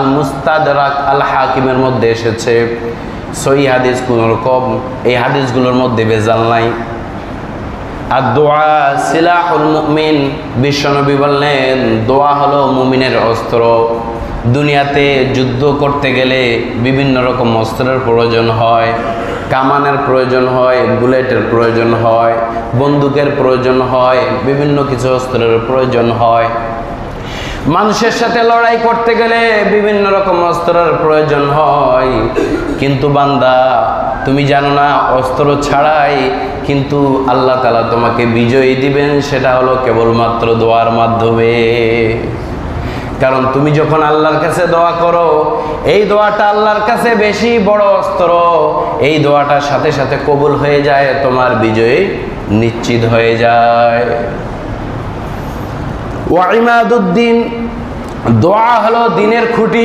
আল মুস্তাদরাক আল হাকিমের মধ্যে এসেছে সহিহ হাদিস, কোন রকম এই হাদিসগুলোর মধ্যে ভেজাল নাই। আর দোয়া সিলাহুল মুমিন, বিশ্বনবী বললেন দোয়া হলো মুমিনের অস্ত্র। দুনিয়াতে যুদ্ধ করতে গেলে বিভিন্ন রকম অস্ত্রের প্রয়োজন হয়, কামানের প্রয়োজন হয়, বুলেটের প্রয়োজন হয়, বন্দুকের প্রয়োজন হয়, বিভিন্ন কিছু অস্ত্রের প্রয়োজন হয়। মানুষের সাথে লড়াই করতে গেলে বিভিন্ন রকম অস্ত্রের প্রয়োজন হয়। কিন্তু বান্দা, তুমি জানো না অস্ত্র ছাড়াই কিন্তু আল্লাহ তাআলা তোমাকে বিজয়ী দিবেন, সেটা হলো কেবলমাত্র দোয়ার মাধ্যমে। কারণ তুমি যখন আল্লাহর কাছে দোয়া করো, এই দোয়াটা আল্লাহর কাছে বেশি বড় অস্ত্র। এই দোয়াটার সাথে সাথে কবুল হয়ে যায়, তোমার বিজয় নিশ্চিত হয়ে যায়। ওয়া ইমাদুদ্দিন, দোয়া হলো দ্বীনের খুঁটি।